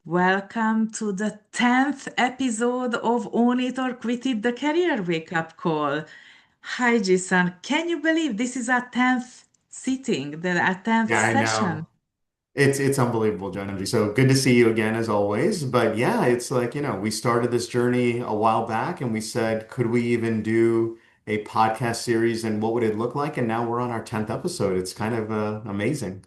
Welcome to the 10th episode of Own It or Quit It, the Career Wake Up Call. Hi, Jason. Can you believe this is our 10th sitting, our 10th Yeah, I session? know. It's unbelievable, Janji. So good to see you again as always. But yeah, it's like, we started this journey a while back and we said, could we even do a podcast series and what would it look like? And now we're on our 10th episode. It's kind of amazing.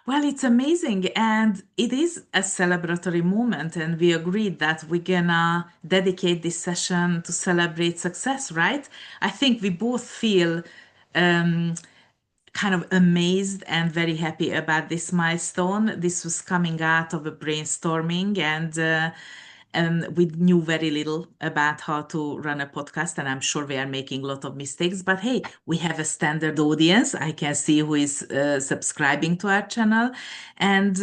Well, it's amazing and it is a celebratory moment, and we agreed that we're gonna dedicate this session to celebrate success, right? I think we both feel um, kind of amazed and very happy about this milestone. This was coming out of a brainstorming, and we knew very little about how to run a podcast, and I'm sure we are making a lot of mistakes. But hey, we have a standard audience. I can see who is subscribing to our channel, and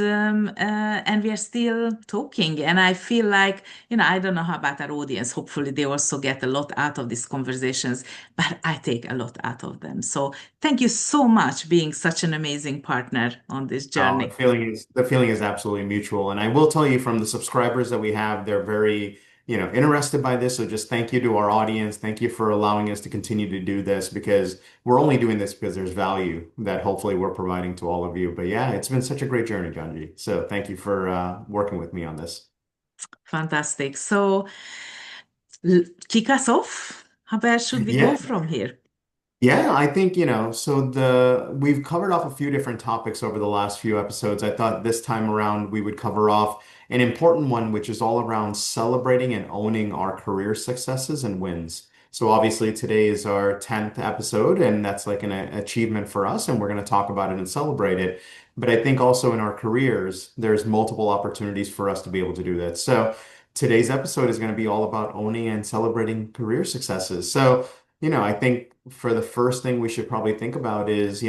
we are still talking. And I feel like, I don't know how about our audience. Hopefully, they also get a lot out of these conversations, but I take a lot out of them. So thank you so much being such an amazing partner on this Oh, journey. the feeling is absolutely mutual. And I will tell you from the subscribers that we have, they're very, interested by this. So just thank you to our audience. Thank you for allowing us to continue to do this because we're only doing this because there's value that hopefully we're providing to all of you. But yeah, it's been such a great journey, Janji. So thank you for working with me on this. Fantastic. So kick us off. Where should we go Yeah, from here? Yeah, I think, so we've covered off a few different topics over the last few episodes. I thought this time around we would cover off an important one, which is all around celebrating and owning our career successes and wins. So obviously today is our 10th episode, and that's like an achievement for us, and we're going to talk about it and celebrate it. But I think also in our careers, there's multiple opportunities for us to be able to do that. So today's episode is going to be all about owning and celebrating career successes. So I think for the first thing we should probably think about is,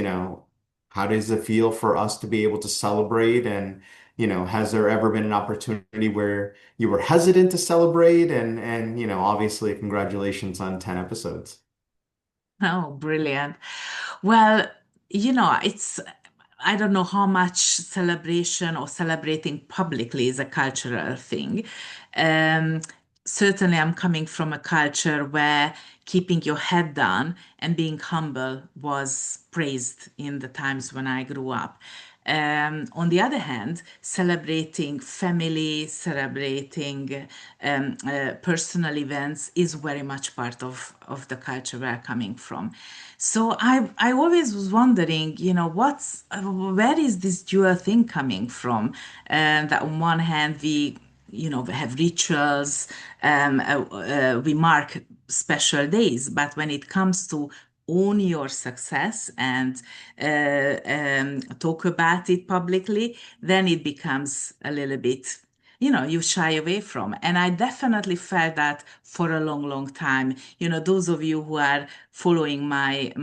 how does it feel for us to be able to celebrate? And, has there ever been an opportunity where you were hesitant to celebrate? And, obviously, congratulations on 10 episodes. Oh, brilliant. Well, I don't know how much celebration or celebrating publicly is a cultural thing. Um, Certainly, I'm coming from a culture where keeping your head down and being humble was praised in the times when I grew up. On the other hand, celebrating family, celebrating personal events is very much part of the culture where I'm coming from. So I always was wondering, where is this dual thing coming from? That on one hand we have rituals, we mark special days, but when it comes to own your success and talk about it publicly, then it becomes a little bit, you shy away from. And I definitely felt that for a long, long time. Those of you who are following my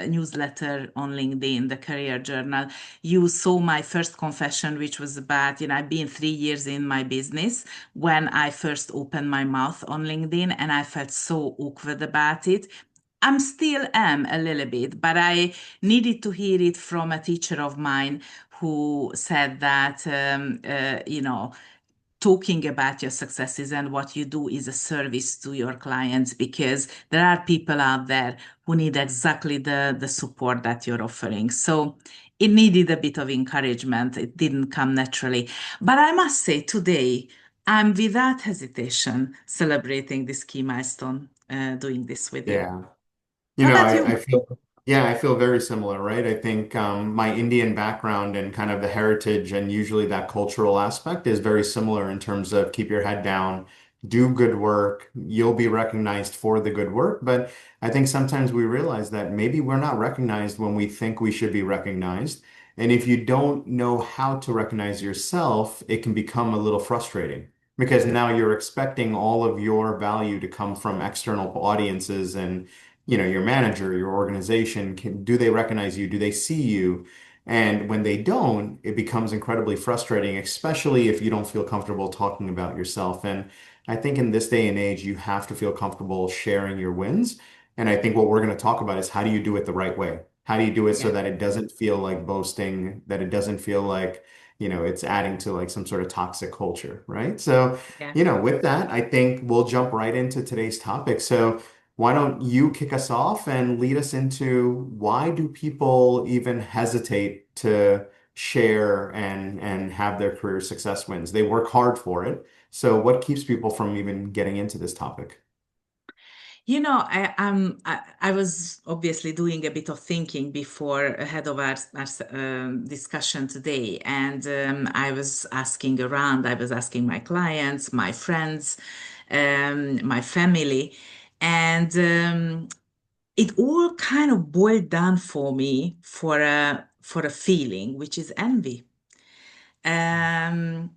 newsletter on LinkedIn, the Career Journal, you saw my first confession, which was about, I've been 3 years in my business when I first opened my mouth on LinkedIn, and I felt so awkward about it. I'm still am a little bit, but I needed to hear it from a teacher of mine who said that, talking about your successes and what you do is a service to your clients, because there are people out there who need exactly the support that you're offering. So it needed a bit of encouragement. It didn't come naturally. But I must say, today, I'm without hesitation celebrating this key milestone, doing this with you. Yeah. How about I you? feel, yeah, I feel very similar, right? I think my Indian background and kind of the heritage and usually that cultural aspect is very similar in terms of keep your head down, do good work, you'll be recognized for the good work. But I think sometimes we realize that maybe we're not recognized when we think we should be recognized. And if you don't know how to recognize yourself, it can become a little frustrating because now you're expecting all of your value to come from external audiences and your manager, your organization, do they recognize you? Do they see you? And when they don't, it becomes incredibly frustrating, especially if you don't feel comfortable talking about yourself. And I think in this day and age, you have to feel comfortable sharing your wins. And I think what we're going to talk about is how do you do it the right way? How do you do it so Yeah. that it doesn't feel like boasting, that it doesn't feel like, it's adding to like some sort of toxic culture, right? So, Yeah. with that, I think we'll jump right into today's topic. So, why don't you kick us off and lead us into why do people even hesitate to share and have their career success wins? They work hard for it. So, what keeps people from even getting into this topic? I was obviously doing a bit of thinking before ahead of our discussion today, and I was asking around. I was asking my clients, my friends, my family, and it all kind of boiled down for me for a feeling, which is envy. Um,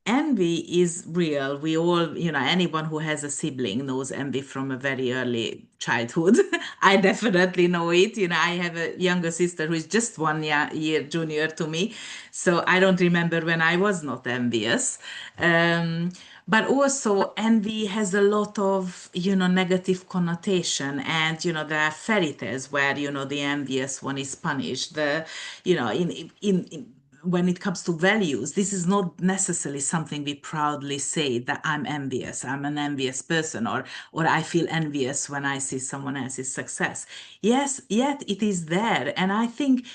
Envy is real. We all, anyone who has a sibling knows envy from a very early childhood. I definitely know it. I have a younger sister who is just 1 year junior to me. So I don't remember when I was not envious. Um, but also envy has a lot of, negative connotation. And, there are fairy tales where, the envious one is punished. In when it comes to values, this is not necessarily something we proudly say that I'm envious, I'm an envious person, or I feel envious when I see someone else's success. Yes, yet it is there. And I think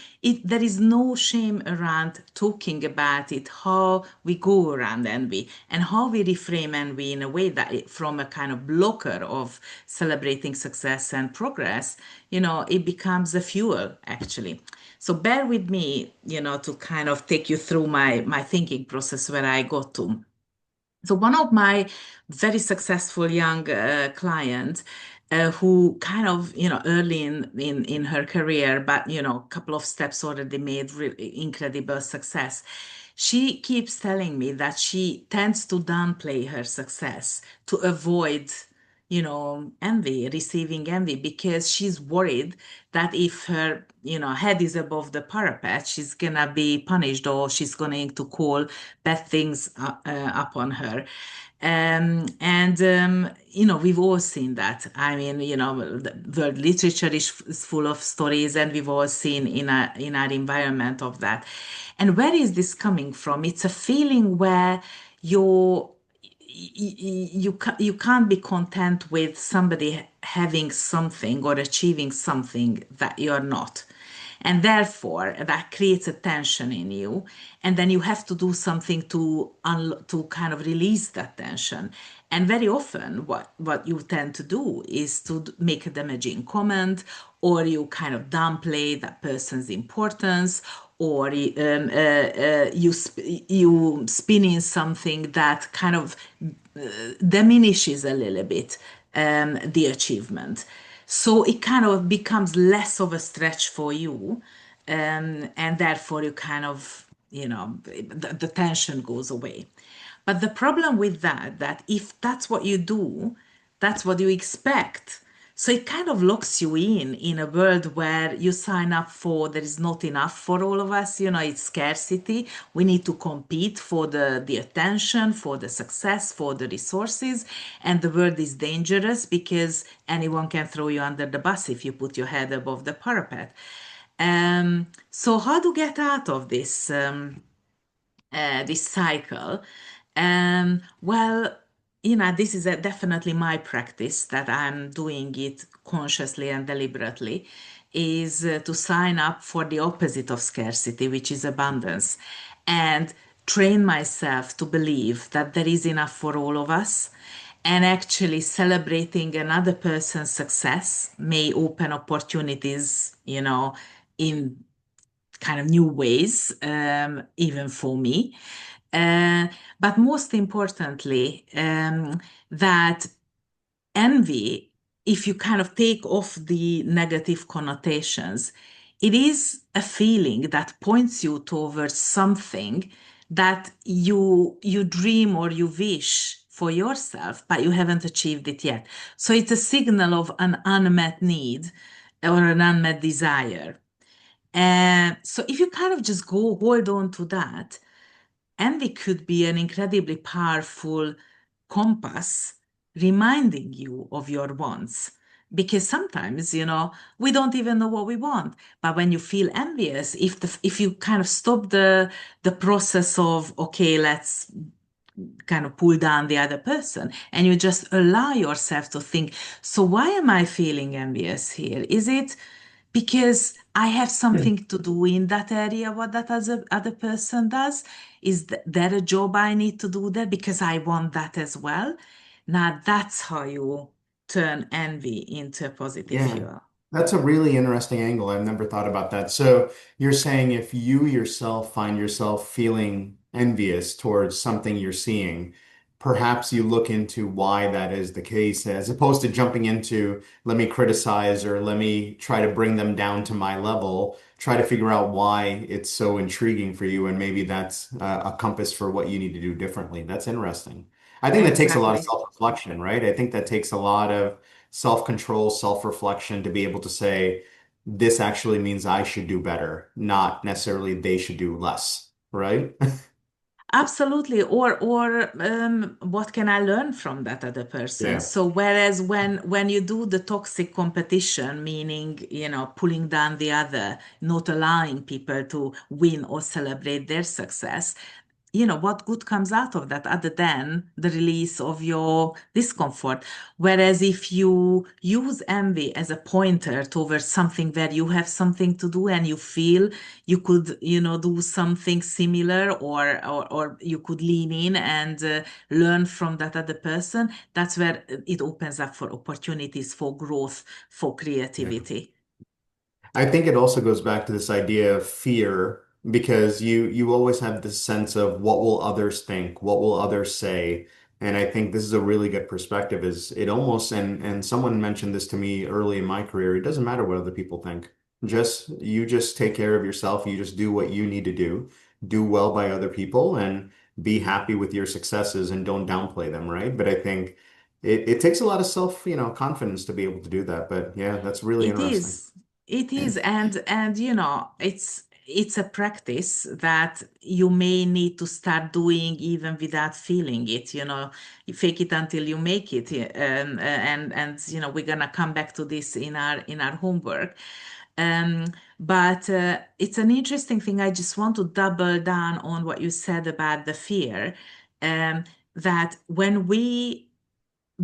there is no shame around talking about it, how we go around envy and how we reframe envy in a way that from a kind of blocker of celebrating success and progress, it becomes a fuel actually. So bear with me, to kind of take you through my thinking process where I got to. So one of my very successful young clients, who kind of, early in her career, but, a couple of steps already made really incredible success. She keeps telling me that she tends to downplay her success to avoid, envy, receiving envy, because she's worried that if her, head is above the parapet, she's gonna be punished or she's going to call bad things upon her. We've all seen that. I mean, the world literature is full of stories, and we've all seen in our environment of that. And where is this coming from? It's a feeling where you're you can't be content with somebody having something or achieving something that you're not, and therefore that creates a tension in you, and then you have to do something to kind of release that tension. And very often what you tend to do is to make a damaging comment, or you kind of downplay that person's importance, or you spin in something that kind of diminishes a little bit the achievement. So it kind of becomes less of a stretch for you, and therefore you kind of, the tension goes away. But the problem with that if that's what you do, that's what you expect. So it kind of locks you in a world where you sign up for there is not enough for all of us. It's scarcity. We need to compete for the attention, for the success, for the resources. And the world is dangerous because anyone can throw you under the bus if you put your head above the parapet. So how to get out of this cycle? Well, this is definitely my practice that I'm doing it consciously and deliberately, is to sign up for the opposite of scarcity, which is abundance, and train myself to believe that there is enough for all of us. And actually, celebrating another person's success may open opportunities, in kind of new ways, even for me. Uh, but most importantly, that envy, if you kind of take off the negative connotations, it is a feeling that points you towards something that you dream or you wish for yourself, but you haven't achieved it yet. So it's a signal of an unmet need or an unmet desire. So if you kind of just go hold on to that, envy could be an incredibly powerful compass reminding you of your wants. because sometimes, we don't even know what we want. But when you feel envious, if you kind of stop the process of, okay, let's kind of pull down the other person, and you just allow yourself to think, so why am I feeling envious here? Is it because I have something to do in that area, what that other person does? Is there a job I need to do there because I want that as well? Now that's how you turn envy into a positive Yeah, fuel. that's a really interesting angle. I've never thought about that. So you're saying if you yourself find yourself feeling envious towards something you're seeing, perhaps you look into why that is the case, as opposed to jumping into, let me criticize or let me try to bring them down to my level, try to figure out why it's so intriguing for you, and maybe that's a compass for what you need to do differently. That's interesting. I think that takes a lot of Exactly. self-reflection, right? I think that takes a lot of self-control, self-reflection to be able to say, this actually means I should do better, not necessarily they should do less, right? Absolutely. Or what can I learn from that other person? Yeah. So whereas when you do the toxic competition, meaning, pulling down the other, not allowing people to win or celebrate their success, what good comes out of that other than the release of your discomfort? Whereas if you use envy as a pointer towards something where you have something to do and you feel you could, do something similar, or you could lean in and learn from that other person, that's where it opens up for opportunities for growth, for Yeah. creativity. I think it also goes back to this idea of fear because you always have this sense of what will others think, what will others say, and I think this is a really good perspective. Is it almost and someone mentioned this to me early in my career. It doesn't matter what other people think. You just take care of yourself. You just do what you need to do well by other people, and be happy with your successes and don't downplay them, right? But I think it takes a lot of confidence to be able to do that. But yeah, that's really It interesting. is. It is. And it's a practice that you may need to start doing even without feeling it. You fake it until you make it. And we're gonna come back to this in our homework. Um, but it's an interesting thing. I just want to double down on what you said about the fear. Um, that when we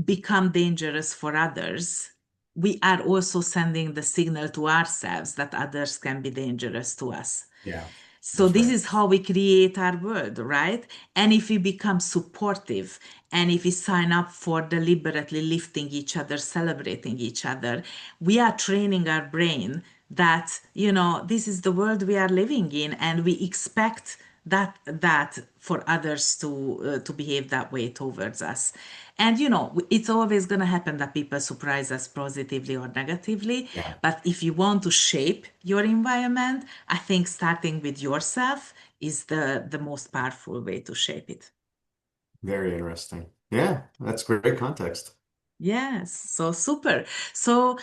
become dangerous for others, we are also sending the signal to ourselves that others can be dangerous to us. Yeah, So that's this right. is how we create our world, right? And if we become supportive and if we sign up for deliberately lifting each other, celebrating each other, we are training our brain that, this is the world we are living in, and we expect that for others to behave that way towards us. And it's always going to happen that people surprise us positively or negatively. Yeah, But if you want to shape your environment, I think starting with yourself is the most powerful way to shape it. very interesting. Yeah, that's great context. Yes, so super. So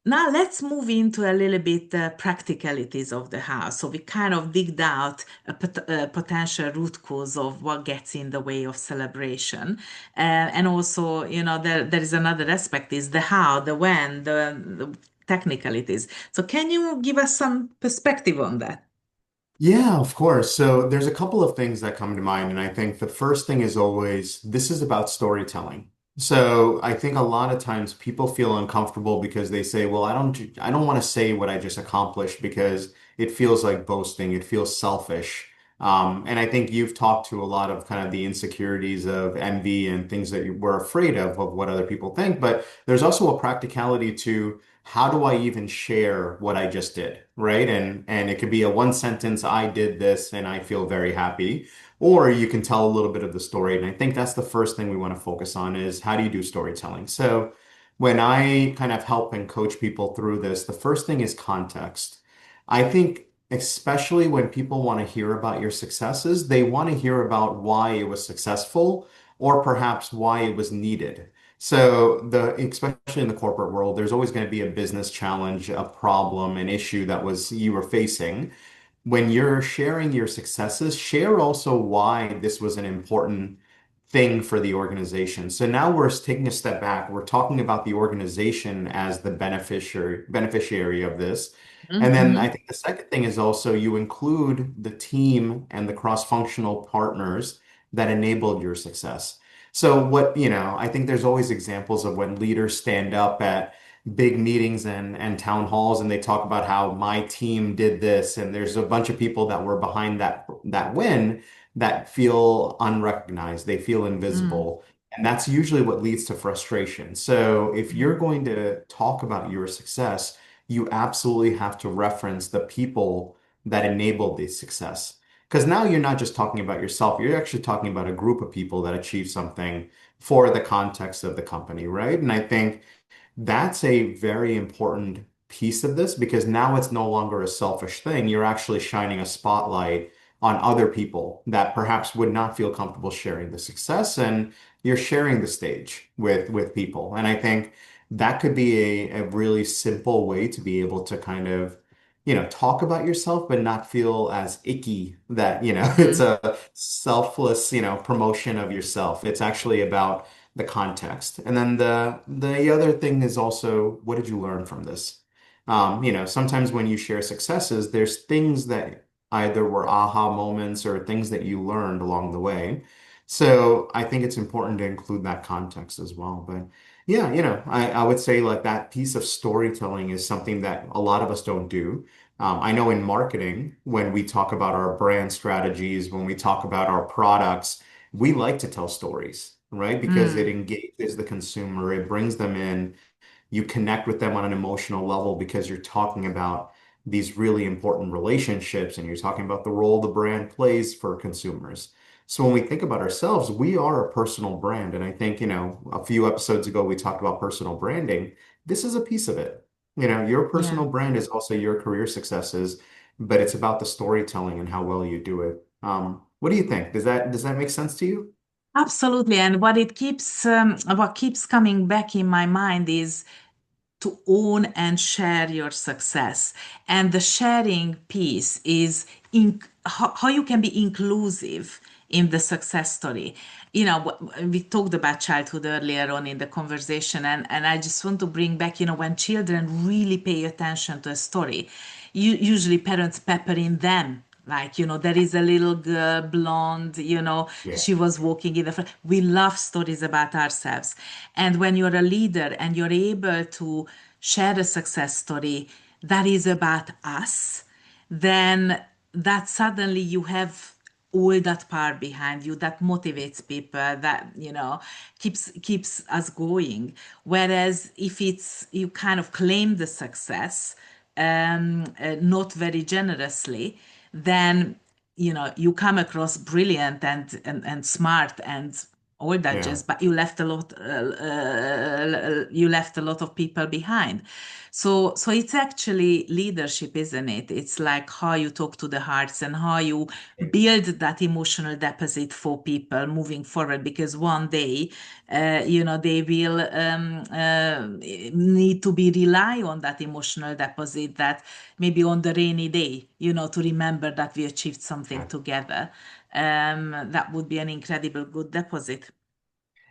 now let's move into a little bit practicalities of the house. So we kind of digged out a potential root cause of what gets in the way of celebration. And also, there is another aspect is the how, the when, the technicalities. So can you give us some perspective on that? Yeah, of course. So there's a couple of things that come to mind, and I think the first thing is always this is about storytelling. So I think a lot of times people feel uncomfortable because they say, "Well, I don't want to say what I just accomplished because it feels like boasting, it feels selfish." And I think you've talked to a lot of kind of the insecurities of envy and things that you were afraid of what other people think. But there's also a practicality to how do I even share what I just did, right? And it could be a one sentence, I did this and I feel very happy. Or you can tell a little bit of the story. And I think that's the first thing we want to focus on is how do you do storytelling? So when I kind of help and coach people through this, the first thing is context. I think especially when people want to hear about your successes, they want to hear about why it was successful or perhaps why it was needed. So especially in the corporate world, there's always going to be a business challenge, a problem, an issue that was you were facing. When you're sharing your successes, share also why this was an important thing for the organization. So now we're taking a step back. We're talking about the organization as the beneficiary of this. And then I Hmm. think the second thing is also you include the team and the cross-functional partners that enabled your success. So I think there's always examples of when leaders stand up at big meetings and town halls and they talk about how my team did this and there's a bunch of people that were behind that win that feel unrecognized, they feel Mm. invisible. And that's usually what leads to frustration. So if Mm. you're going to talk about your success, you absolutely have to reference the people that enabled the success. Because now you're not just talking about yourself, you're actually talking about a group of people that achieved something for the context of the company, right? And I think that's a very important piece of this because now it's no longer a selfish thing. You're actually shining a spotlight on other people that perhaps would not feel comfortable sharing the success, and you're sharing the stage with people. And I think that could be a really simple way to be able to kind of, talk about yourself, but not feel as icky that, it's Mm. a selfless, promotion of yourself. It's actually about the context. And then the other thing is also what did you learn from this? Sometimes when you share successes, there's things that either were aha moments or things that you learned along the way. So I think it's important to include that context as well. But yeah, I would say like that piece of storytelling is something that a lot of us don't do. I know in marketing, when we talk about our brand strategies, when we talk about our products, we like to tell stories, right? Because it Mm. engages the consumer, it brings them in, you connect with them on an emotional level because you're talking about these really important relationships and you're talking about the role the brand plays for consumers. So when we think about ourselves, we are a personal brand. And I think, a few episodes ago, we talked about personal branding. This is a piece of it. Your Yeah. personal brand is also your career successes, but it's about the storytelling and how well you do it. What do you think? Does that make sense to you? Absolutely. And what keeps coming back in my mind is to own and share your success. And the sharing piece is how you can be inclusive in the success story. We talked about childhood earlier on in the conversation, and I just want to bring back, when children really pay attention to a story, usually parents pepper in them. Like, there is a little girl, blonde, Yeah. she was walking in the front. We love stories about ourselves. And when you're a leader and you're able to share a success story that is about us, then that suddenly you have all that power behind you that motivates people, that keeps us going. Whereas if it's you kind of claim the success, not very generously, then you come across brilliant and smart and all that Yeah. jazz, but you left a lot of people behind. So it's actually leadership, isn't it? It's like how you talk to the hearts and how you build that emotional deposit for people moving forward, because one day they will need to be rely on that emotional deposit, that maybe on the rainy day, to remember that we achieved something Yeah. together. That would be an incredible good deposit.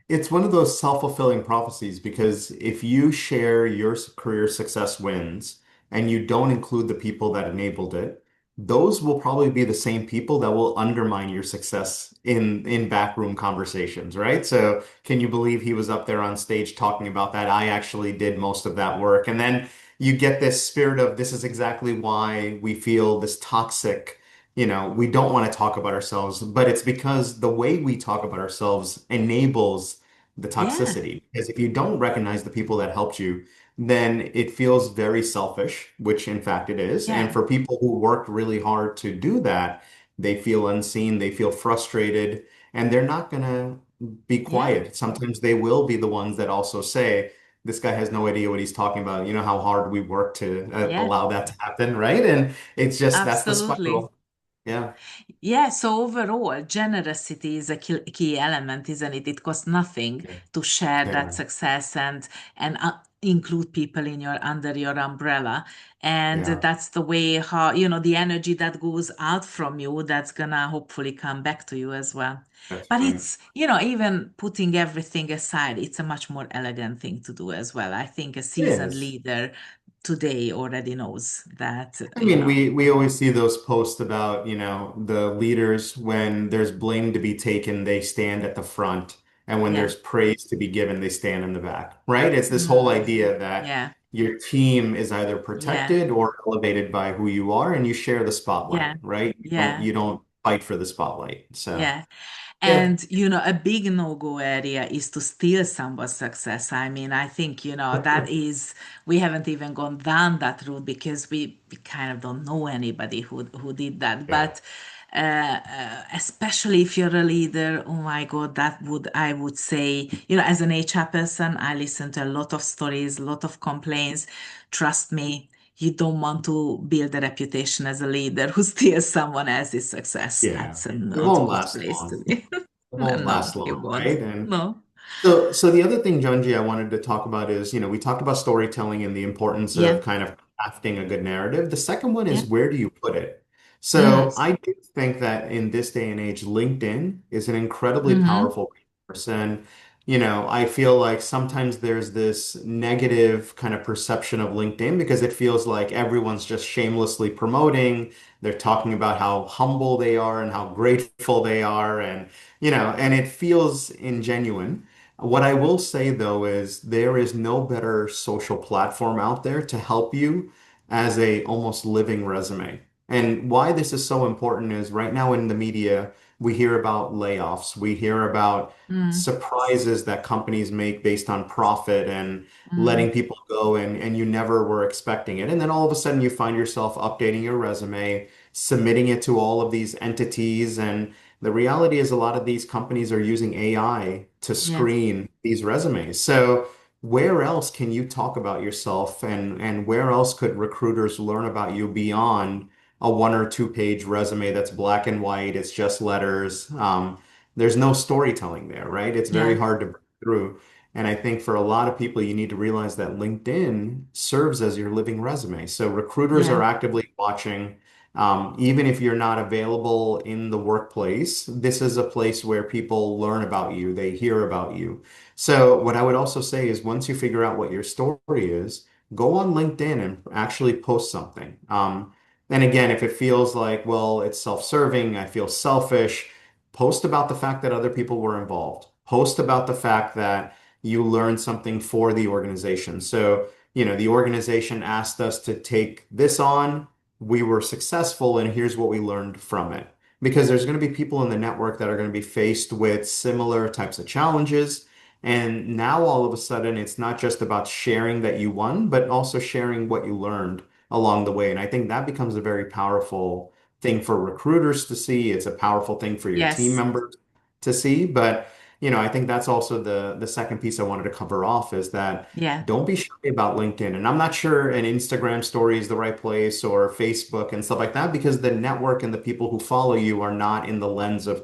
It's one of those self-fulfilling prophecies because if you share your career success wins and you don't include the people that enabled it, those will probably be the same people that will undermine your success in backroom conversations, right? So can you believe he was up there on stage talking about that? I actually did most of that work. And then you get this spirit of this is exactly why we feel this toxic, we don't want to talk about ourselves, but it's because the way we talk about ourselves enables the Yeah, toxicity. Because if you don't recognize the people that helped you, then it feels very selfish, which in fact it is. And yeah, for people who worked really hard to do that, they feel unseen, they feel frustrated, and they're not going to be yeah, quiet. Sometimes they will be the ones that also say, this guy has no idea what he's talking about. You know how hard we work to yeah, allow that to happen, right? And it's just that's the absolutely. spiral. Yeah. Yeah, so overall, generosity is a key element, isn't it? It costs nothing Yeah. to share that Yeah. success and include people in your under your umbrella. And Yeah. that's the way how, the energy that goes out from you, that's gonna hopefully come back to you as well. That's But right. it's, even putting everything aside, it's a much more elegant thing to do as well. I think a It seasoned is. leader today already knows that, I mean, we always see those posts about, the leaders when there's blame to be taken, they stand at the front, and when yeah. there's praise to be given, they stand in the back, right? It's this whole Mm, idea that yeah. your team is either Yeah. protected or elevated by who you are, and you share the Yeah. spotlight, right? You don't Yeah. you don't fight for the spotlight. So, Yeah. yeah, And, a big no-go area is to steal someone's success. I mean, I think, we haven't even gone down that route because we kind of don't know anybody who did that. yeah, But especially if you're a leader, oh my God, I would say, as an HR person, I listen to a lot of stories, a lot of complaints. Trust me, you don't want to build a reputation as a leader who steals someone else's success. yeah. That's It not a won't good last place to long. be. It won't No, last it long, won't. right? And No. so the other thing, Junji, I wanted to talk about is, we talked about storytelling and the importance of Yeah. kind of crafting a good narrative. The second one is Yeah. where do you put it? Mm. So I do think that in this day and age, LinkedIn is an incredibly Mm-hmm. powerful resource. And, I feel like sometimes there's this negative kind of perception of LinkedIn because it feels like everyone's just shamelessly promoting. They're talking about how humble they are and how grateful they are. And it feels ingenuine. What I will say though is there is no better social platform out there to help you as a almost living resume. And why this is so important is right now in the media, we hear about layoffs, we hear about Mm. surprises that companies make based on profit and letting Mm. people go and you never were expecting it. And then all of a sudden you find yourself updating your resume, submitting it to all of these entities and the reality is a lot of these companies are using AI to Yeah. screen these resumes. So where else can you talk about yourself and where else could recruiters learn about you beyond a 1 or 2 page resume that's black and white, it's just letters. There's no storytelling there, right? It's very Yeah. hard to break through. And I think for a lot of people, you need to realize that LinkedIn serves as your living resume. So recruiters are Yeah. actively watching. Even if you're not available in the workplace, this is a place where people learn about you, they hear about you. So, what I would also say is once you figure out what your story is, go on LinkedIn and actually post something. And again, if it feels like, well, it's self-serving, I feel selfish, post about the fact that other people were involved. Post about the fact that you learned something for the organization. So, the organization asked us to take this on, we were successful and here's what we learned from it. Because there's going to be people in the network that are going to be faced with similar types of challenges. And now all of a sudden, it's not just about sharing that you won, but also sharing what you learned along the way. And I think that becomes a very powerful thing for recruiters to see. It's a powerful thing for your team Yes. members to see. But, I think that's also the second piece I wanted to cover off is that Yeah. don't be shy about LinkedIn. And I'm not sure an Instagram story is the right place or Facebook and stuff like that because the network and the people who follow you are not in the lens of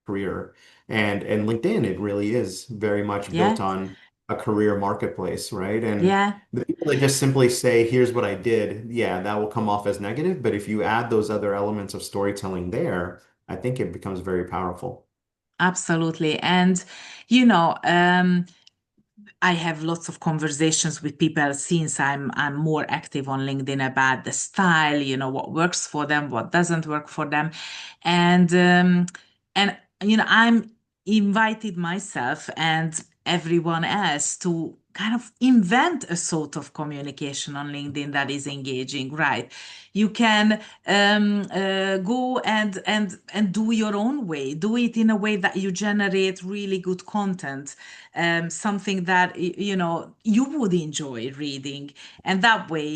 career. And LinkedIn, it really is very much built Yeah. on a career marketplace, right? And Yeah. the people that just simply say, here's what I did, yeah, that will come off as negative. But if you add those other elements of storytelling there, I think it becomes very powerful. Absolutely. And, I have lots of conversations with people since I'm more active on LinkedIn about the style, what works for them, what doesn't work for them, and I'm invited myself and everyone else to kind of invent a sort of communication on LinkedIn that is engaging, right? You can go and do your own way, do it in a way that you generate really good content, something that you would enjoy reading, and that way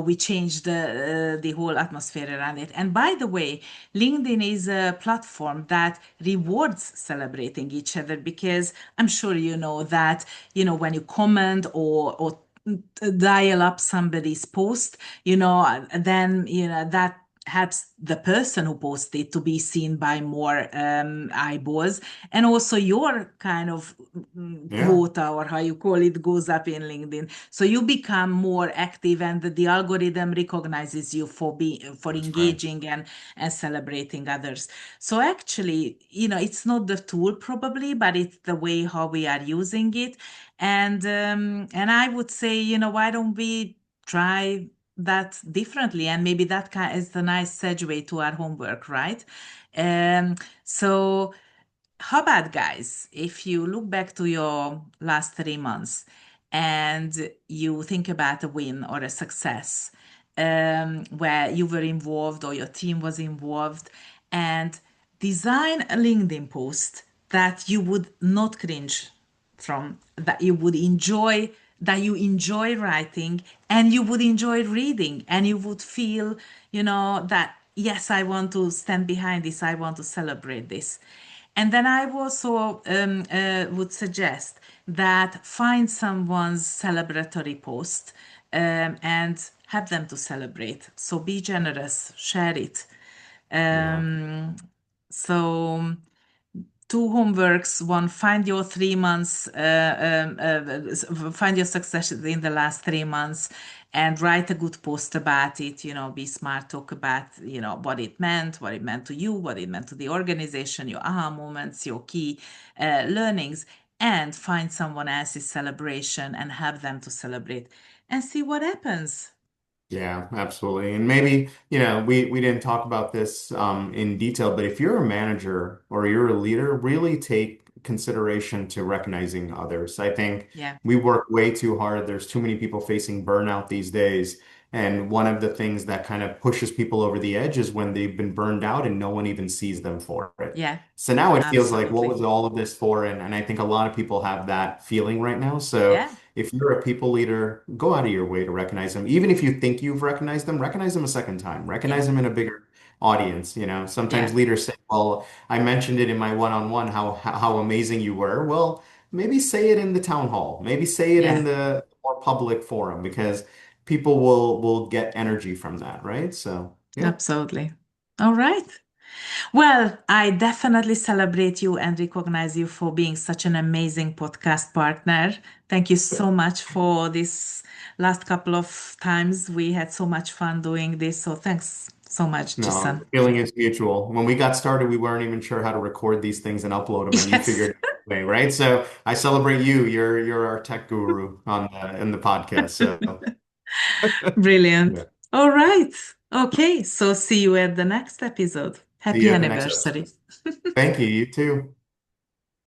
we change the whole atmosphere around it. And by the way, LinkedIn is a platform that rewards celebrating each other, because I'm sure you know that when you comment or dial up somebody's post, then that helps the person who posted to be seen by more eyeballs, and also your kind of Yeah, quota, or how you call it, goes up in LinkedIn. So you become more active, and the algorithm recognizes you for that's right. engaging and celebrating others. So actually, it's not the tool probably, but it's the way how we are using it. And I would say, why don't we try that differently? And maybe that is the nice segue to our homework, right? Um, so how about, guys, if you look back to your last 3 months and you think about a win or a success, where you were involved or your team was involved, and design a LinkedIn post that you would not cringe from, that you would enjoy, that you enjoy writing and you would enjoy reading, and you would feel, that yes, I want to stand behind this, I want to celebrate this. And then I also would suggest that find someone's celebratory post, and have them to celebrate. So be generous, share it. Yeah. Um, so two homeworks: one, find your 3 months, find your success in the last 3 months, and write a good post about it. Be smart, talk about, what it meant to you, what it meant to the organization, your aha moments, your key learnings, and find someone else's celebration and have them to celebrate, and see what happens. Yeah, absolutely. And maybe, we didn't talk about this in detail, but if you're a manager or you're a leader, really take consideration to recognizing others. I think Yeah, we work way too hard. There's too many people facing burnout these days. And one of the things that kind of pushes people over the edge is when they've been burned out and no one even sees them for it. yeah, So now it feels like, what absolutely. was all of this for? And I think a lot of people have that feeling right now. So Yeah, if you're a people leader, go out of your way to recognize them. Even if you think you've recognized them a second time, yeah, recognize them in a bigger audience. Sometimes yeah, leaders say, well, I mentioned it in my one-on-one how amazing you were. Well, maybe say it in the town hall. Maybe say it in yeah, the more public forum because people will get energy from that, right? So, yeah. absolutely. All right. Well, I definitely celebrate you and recognize you for being such an amazing podcast partner. Thank you so much for this last couple of times. We had so much fun doing this. So thanks so much, No, the Jason. feeling is mutual. When we got started, we weren't even sure how to record these things and upload them, and you Yes, figured it out a way, right? So I celebrate you. You're our tech guru on the podcast. So brilliant. yeah. All right. Okay. So see you at the next episode. See Happy you at the next anniversary. episode. Thank you. You too.